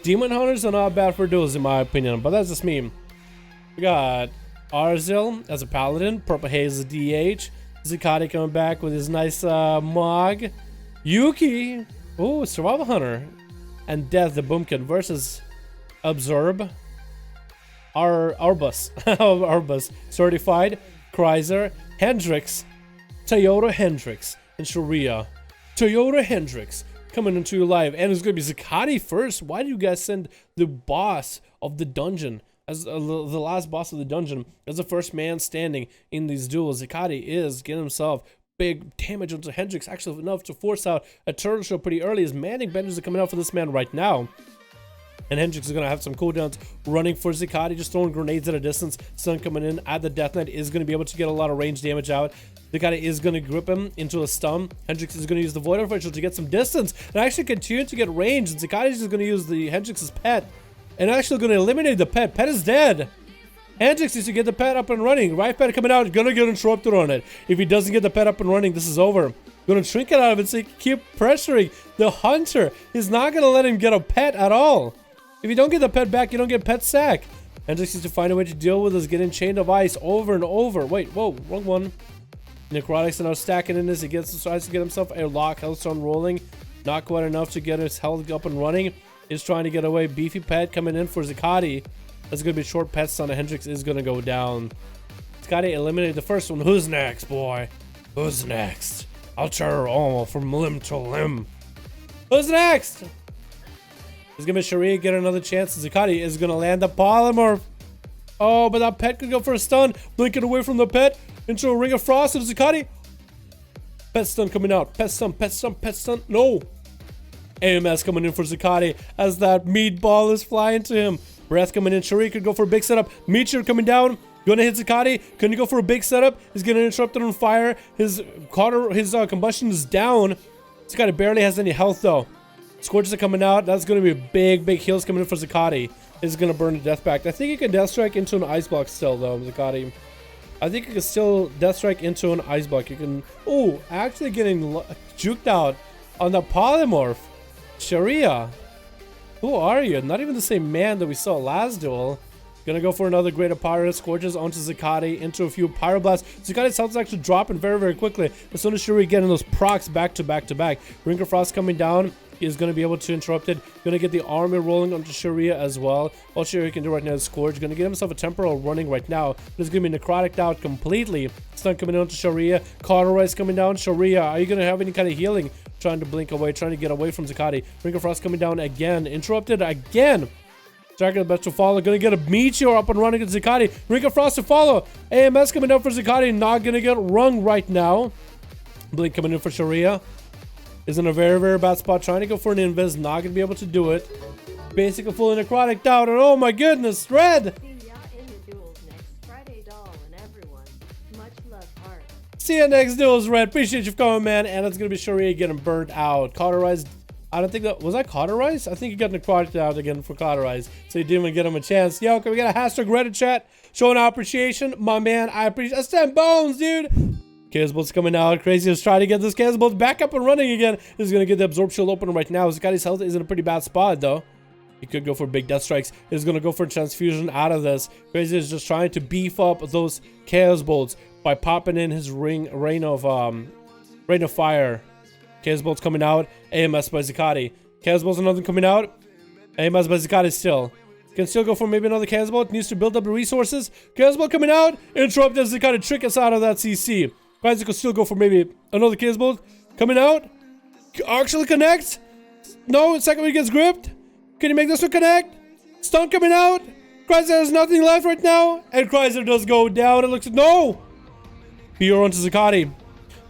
Demon Hunters are not bad for duels in my opinion, but that's just me. We got Arzel as a paladin, Purple Haze as a DH, Zakti coming back with his nice mog, Yuki, oh, Survival Hunter, and Death the Boomkin versus Absorb, Airbus, Airbus, Certified, Chrysler, Hendricks, Toyota Hendricks, and Sharia. Toyota Hendricks coming into your live, and it's gonna be Zakti first. Why do you guys send the boss of the dungeon as the last boss of the dungeon as the first man standing in these duels? Zakti is getting himself big damage onto Hendricks, actually enough to force out a turtle shell pretty early, as Manning Benders are coming out for this man right now. And Hendricks is going to have some cooldowns running for Zakti, just throwing grenades at a distance. Stun coming in at the Death Knight is going to be able to get a lot of range damage out. Zakti is going to grip him into a stun. Hendricks is going to use the Void Differential to get some distance and actually continue to get range. And Zakti is just going to use the Hendricks' pet and actually going to eliminate the pet. Pet is dead. Hendricks needs to get the pet up and running. Right pet coming out, going to get interrupted on it. If he doesn't get the pet up and running, this is over. Going to shrink it out of it so he can keep pressuring the hunter. He's not going to let him get a pet at all. If you don't get the pet back, you don't get pet sack. Hendricks needs to find a way to deal with this getting chained of ice over and over. Wait, whoa, wrong one. Necrotics are now stacking in this. He tries to get himself a lock. Hellstone rolling. Not quite enough to get his health up and running. Is trying to get away. Beefy pet coming in for Zakti. That's going to be a short pet stun. Hendricks is going to go down. Zakti eliminated the first one. Who's next, boy? Who's next? I'll tear all from limb to limb. Who's next? It's going to be Sharia get another chance. Zakti is going to land the polymorph. Oh, but that pet could go for a stun. Blinking away from the pet. Into a ring of frost and Zakti. Pet stun coming out. Pet stun, pet stun, pet stun. No. AMS coming in for Zakti as that meatball is flying to him. Breath coming in. Sharia could go for a big setup. Meteor coming down. Gonna hit Zakti. Can he go for a big setup? He's getting interrupted on fire. His combustion is down. Zakti barely has any health though. Scorches are coming out. That's going to be big heals coming in for Zakti. Is going to burn the death pact. I think you can death strike into an ice block still though, Zakti. I think you can still death strike into an ice block. You can. Oh, actually getting juked out on the polymorph. Sharia. Who are you? Not even the same man that we saw last duel. Gonna go for another Greater Pyro. Scorches onto Zakti into a few Pyroblasts. Zakti's health is actually dropping very quickly. As soon as Sharia getting those procs back to back. Ring of Frost coming down. Is going to be able to interrupt it. Going to get the army rolling onto Sharia as well. All Sharia can do right now is Scourge. Going to get himself a temporal running right now. But it's going to be necrotic out completely. Stun coming down to Sharia. Cauterize coming down. Sharia, are you going to have any kind of healing? Trying to blink away. Trying to get away from Zakti. Ring of Frost coming down again. Interrupted again. Dragon the best to follow. Going to get a meteor up and running at Zakti. Ring of Frost to follow. AMS coming down for Zakti. Not going to get rung right now. Blink coming in for Sharia. Is in a very bad spot, trying to go for an invis, not gonna be able to do it. Basically full necrotic down, and oh my goodness, red! See you next duels, red. Appreciate you for coming, man. And it's gonna be Sharia getting burnt out. Cauterized. I don't think that was cauterized? I think you got necrotic out again for cauterized. So you didn't even get him a chance. Yo, can we get a hashtag Reddit chat? Showing our appreciation. My man, I appreciate 10 bones, dude. Chaos Bolt's coming out. Crazy is trying to get this Chaos Bolt back up and running again. This is going to get the Absorb Shield open right now. Zakti's health is in a pretty bad spot, though. He could go for big death strikes. He's going to go for transfusion out of this. Crazy is just trying to beef up those Chaos Bolts by popping in his rain of fire. Chaos Bolt's coming out. AMS by Zakti. Chaos Bolt's another coming out. AMS by Zakti still. Can still go for maybe another Chaos Bolt. Needs to build up the resources. Chaos Bolt coming out. Interrupt as Zakti trick us out of that CC. Guys, you could still go for maybe another Chaos Bolt. Coming out. Actually connects. No, second one gets gripped. Can you make this one connect? Stun coming out. Chrysler has nothing left right now. And Chrysler does go down. It looks like no. Fear onto Zakti.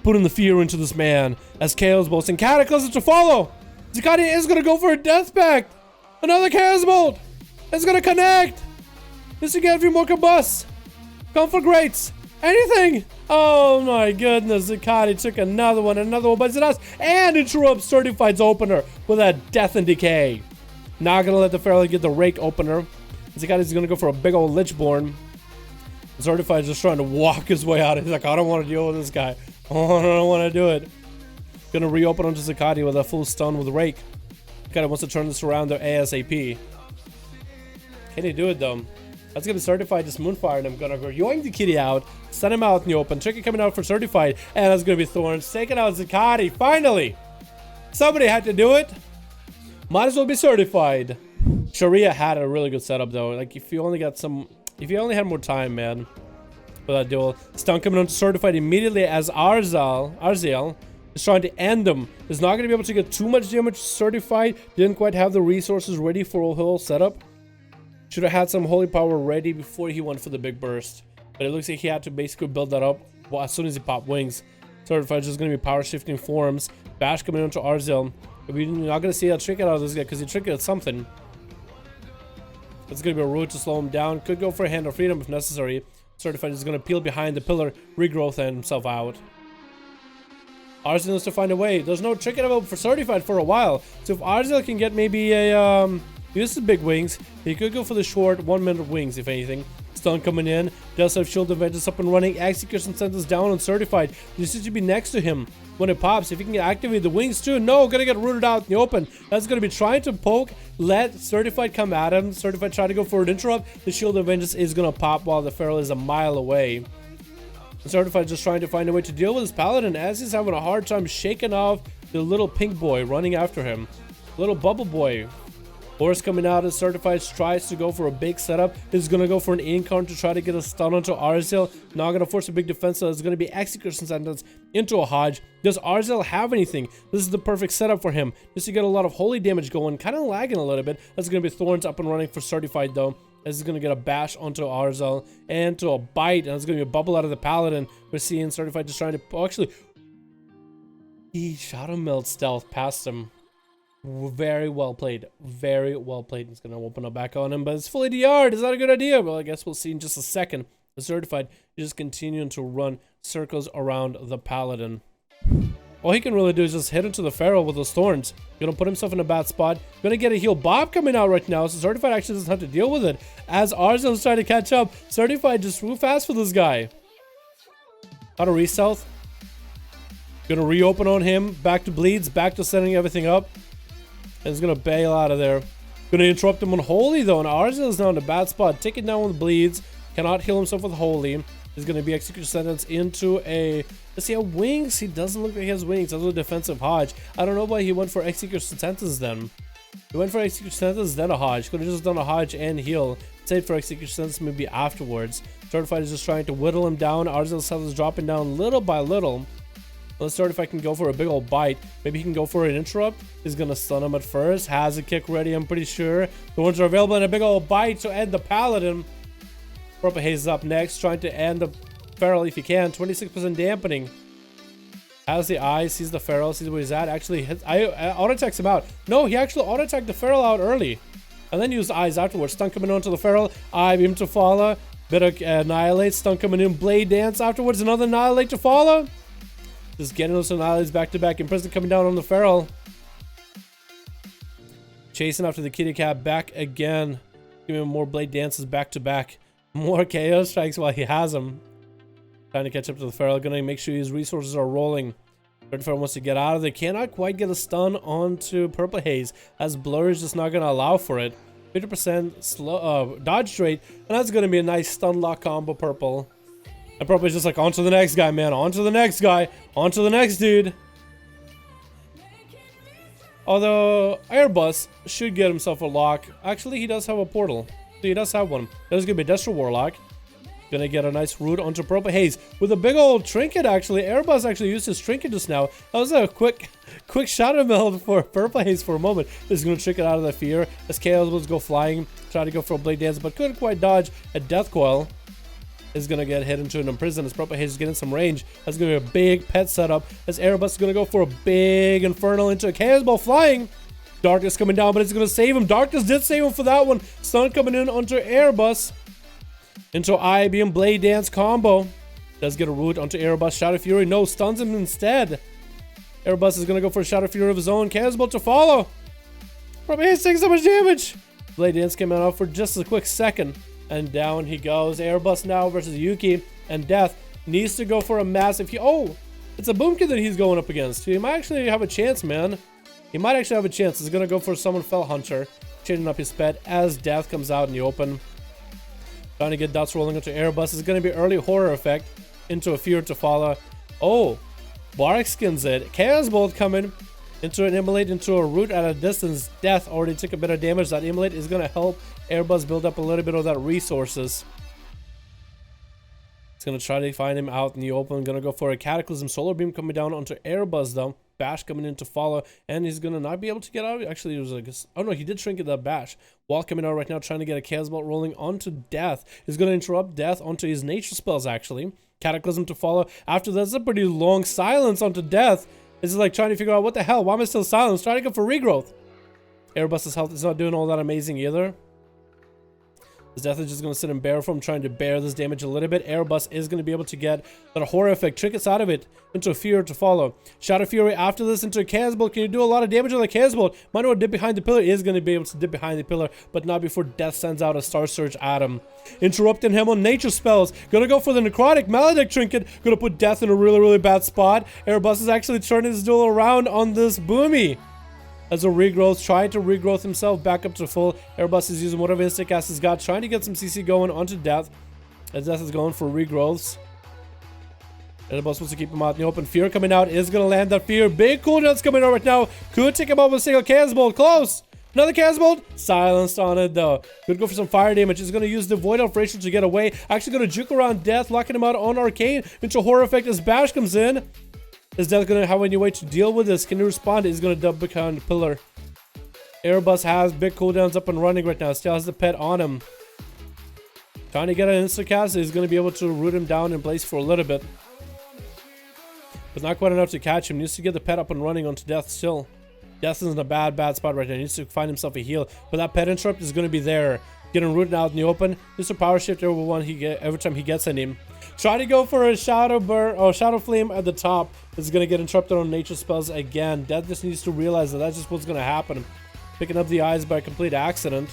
Putting the fear into this man. As Chaos Bolts and Cataclysm to follow. Zakti is going to go for a Death Pact. Another Chaos Bolt. It's going to connect. This to get a few more combusts. Come for Greats. Anything! Oh my goodness, Zakti took another one, but it's us, and interrupts Certified's opener with a Death and Decay. Not gonna let the Feral get the Rake opener. Zakti's gonna go for a big old Lichborn. Certified's just trying to walk his way out. He's like, I don't want to deal with this guy. Oh, I don't want to do it. Gonna reopen onto Zakti with a full stun with Rake. Zakti wants to turn this around to ASAP. Can he do it though? That's gonna be Certified, just Moonfire, and I'm gonna go yoink the kitty out, send him out in the open. Tricky coming out for Certified, and that's gonna be Thorns taking out Zakti. Finally! Somebody had to do it. Might as well be Certified. Sharia had a really good setup though. Like if you only had more time, man, for that duel. Stun coming on to Certified immediately as Arzel is trying to end him. Is not gonna be able to get too much damage. Certified didn't quite have the resources ready for a whole setup. Should have had some holy power ready before he went for the big burst. But it looks like he had to basically build that up as soon as he popped wings. Certified is just going to be power shifting forms. Bash coming into Arzel. We're not going to see a trick out of this guy because he tricked at something. It's going to be a route to slow him down. Could go for a Hand of Freedom if necessary. Certified is going to peel behind the pillar, regrowth and himself out. Arzel needs to find a way. There's no trick available for Certified for a while. So if Arzel can get maybe a this is big wings. He could go for the short 1 minute wings, if anything. Stun coming in. Does have Shield of Vengeance up and running. Execution sentence down on Certified. This needs to be next to him when it pops. If he can activate the wings too. No, gonna get rooted out in the open. That's gonna be trying to poke. Let Certified come at him. Certified try to go for an interrupt. The Shield of Vengeance is gonna pop while the Feral is a mile away. Certified just trying to find a way to deal with his Paladin as he's having a hard time shaking off the little pink boy running after him. Little bubble boy. Horse coming out as Certified tries to go for a big setup. He's going to go for an incarn to try to get a stun onto Arzel. Not going to force a big defense, so it's going to be execution sentence into a Hodge. Does Arzel have anything? This is the perfect setup for him. Just to get a lot of holy damage going. Kind of lagging a little bit. That's going to be Thorns up and running for Certified though. This is going to get a bash onto Arzel and to a bite. And it's going to be a bubble out of the Paladin. We're seeing Certified just trying to... Oh, actually, he Shadow Meld stealth past him. Very well played. Very well played. It's going to open up back on him, but it's fully DR'd. Is that a good idea? Well, I guess we'll see in just a second. The Certified is just continuing to run circles around the Paladin. All he can really do is just hit into the Feral with those thorns. Gonna put himself in a bad spot. Gonna get a heal Bob coming out right now, so Certified actually doesn't have to deal with it. As Arzel is trying to catch up, Certified just flew fast for this guy. Out of re-stealth. Gonna reopen on him. Back to bleeds. Back to setting everything up. And he's gonna bail out of there. Gonna interrupt him on Holy though, and Arzel is now in a bad spot. Take it down with bleeds. Cannot heal himself with Holy. He's gonna be execution sentence into a... Does he have wings? He doesn't look like he has wings. That's a defensive Hodge. I don't know why he went for execution sentence then. He went for execution sentence, then a Hodge. Could have just done a Hodge and heal. Saved for execution sentence maybe afterwards. Certified is just trying to whittle him down. Arzel's health is dropping down little by little. Let's start if I can go for a big old bite. Maybe he can go for an interrupt. He's gonna stun him at first. Has a kick ready, I'm pretty sure. The ones are available in a big old bite to end the Paladin. Purple Haze is up next, trying to end the Feral if he can. 26% dampening. Has the eye, sees the Feral, sees where he's at. Actually, auto-attacks him out. No, he actually auto-attacked the Feral out early. And then used eyes afterwards. Stun coming on to the Feral. Eye beam to follow. Bit of annihilate. Stun coming in. Blade dance afterwards. Another annihilate to follow. Just getting those annihilates back to back. Imprison coming down on the Feral. Chasing after the kitty cat back again. Giving him more blade dances back to back. More KO strikes while he has them. Trying to catch up to the Feral. Gonna make sure his resources are rolling. Red Feral wants to get out of there. Cannot quite get a stun onto Purple Haze, as Blur is just not gonna allow for it. 50% slow dodge rate, and that's gonna be a nice stun lock combo. Purple. And Purple is just like, on to the next guy, man. On to the next guy. On to the next dude. Although Airbus should get himself a lock. Actually, he does have a portal. So he does have one. There's gonna be a Destro Warlock. Gonna get a nice root onto Purple Haze with a big old trinket. Actually, Airbus actually used his trinket just now. That was a quick shadow meld for Purple Haze for a moment. He's gonna trick it out of that fear as Chaos was go flying, try to go for a blade dance, but couldn't quite dodge a death coil. Is gonna get hit into an imprison as Purple Haze is getting some range. That's gonna be a big pet setup as Airbus is gonna go for a big infernal into a Chaos Ball flying. Darkness coming down, but it's gonna save him. Darkness did save him for that one. Stun coming in onto Airbus. Into IBM Blade Dance combo. Does get a root onto Airbus. Shadow Fury, no, stuns him instead. Airbus is gonna go for a Shadow Fury of his own. Chaos Bolt to follow. Probably he's taking so much damage. Blade Dance came out for just a quick second. And down he goes. Airbus now versus Yuki. And Death needs to go for a massive... Oh! It's a Boomkin that he's going up against. He might actually have a chance, man. He might actually have a chance. He's gonna go for Summon Fell Hunter. Changing up his pet as Death comes out in the open. Trying to get dots rolling into Airbus. It's gonna be early horror effect into a Fear to follow. Oh! Bark skins it. Chaos Bolt coming into an Immolate into a root at a distance. Death already took a bit of damage. That Immolate is gonna help Airbus build up a little bit of that resources. It's gonna try to find him out in the open. Gonna go for a Cataclysm. Solar Beam coming down onto Airbus though. Bash coming in to follow, and he's gonna not be able to get out. Actually, it was like, oh no, he did shrink it, that Bash. Wall coming out right now, trying to get a Chaos Bolt rolling onto Death. He's gonna interrupt Death onto his nature spells actually. Cataclysm to follow. After that's a pretty long silence onto Death. This is like trying to figure out what the hell. Why am I still silent? Trying to go for regrowth. Airbus's health is not doing all that amazing either. His Death is just going to sit in bear form, trying to bear this damage a little bit. Airbus is going to be able to get that horror effect, trinkets out of it, into a Fear to follow. Shadow Fury after this into a Chaos Bolt. Can you do a lot of damage on the Chaos Bolt? Might want to dip behind the pillar. He is going to be able to dip behind the pillar, but not before Death sends out a Star Surge at him. Interrupting him on nature spells. Gonna go for the Necrotic Maledict trinket. Gonna put Death in a really, really bad spot. Airbus is actually turning his duel around on this Boomy. As a regrowth, trying to regrowth himself back up to full. Airbus is using whatever instant cast he's got, trying to get some CC going onto Death. As Death is going for regrowths. Airbus wants to keep him out in the open. Fear coming out is going to land that Fear. Big cooldowns coming out right now. Could take him out with a single Chaos Bolt. Close. Another Chaos Bolt. Silenced on it though. Could go for some fire damage. He's going to use the Void Elf Racial to get away. Actually going to juke around Death, locking him out on Arcane into horror effect as Bash comes in. Is Death going to have any way to deal with this? Can he respond? He's going to dub behind the pillar. Airbus has big cooldowns up and running right now. Still has the pet on him. Trying to get an instacast. He's going to be able to root him down in place for a little bit. But not quite enough to catch him. Needs to get the pet up and running onto Death still. Death is in a bad spot right now. He needs to find himself a heal. But that pet interrupt is going to be there. Getting rooted out in the open. Just a power shift every time he gets in him. Try to go for a Shadow Burn or Shadow Flame at the top. This is going to get interrupted on nature spells again. Death just needs to realize that that's just what's going to happen. Picking up the eyes by complete accident.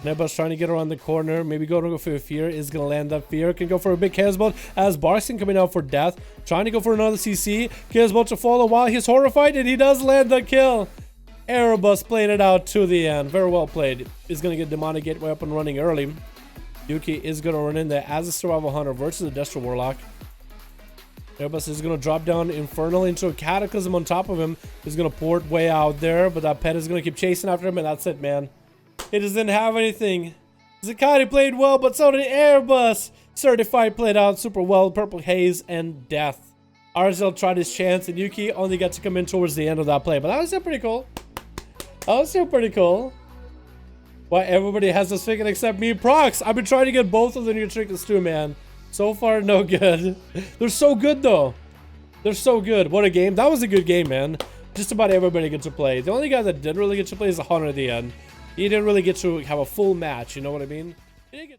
Nebba's trying to get around the corner. Maybe go for a Fear. Is going to land that Fear. Can go for a big Chaos Bolt as Barkskin coming out for Death. Trying to go for another CC. Chaos Bolt to follow while he's horrified, and he does land the kill. Airbus playing it out to the end. Very well played. Is going to get Demonic Gateway up and running early. Yuki is going to run in there as a Survival Hunter versus the Destro Warlock. Airbus is going to drop down Infernal into a Cataclysm on top of him. He's going to port way out there, but that pet is going to keep chasing after him, and that's it, man. It doesn't have anything. Zakti played well, but so did Airbus. Certified played out super well. Purple Haze and Death. Arzel tried his chance, and Yuki only got to come in towards the end of that play, but that was still pretty cool. That was still pretty cool. Why everybody has this trinket except me. Prox, I've been trying to get both of the new trinkets too, man. So far, no good. They're so good, though. They're so good. What a game. That was a good game, man. Just about everybody gets to play. The only guy that did really get to play is the Hunter at the end. He didn't really get to have a full match, you know what I mean? He didn't get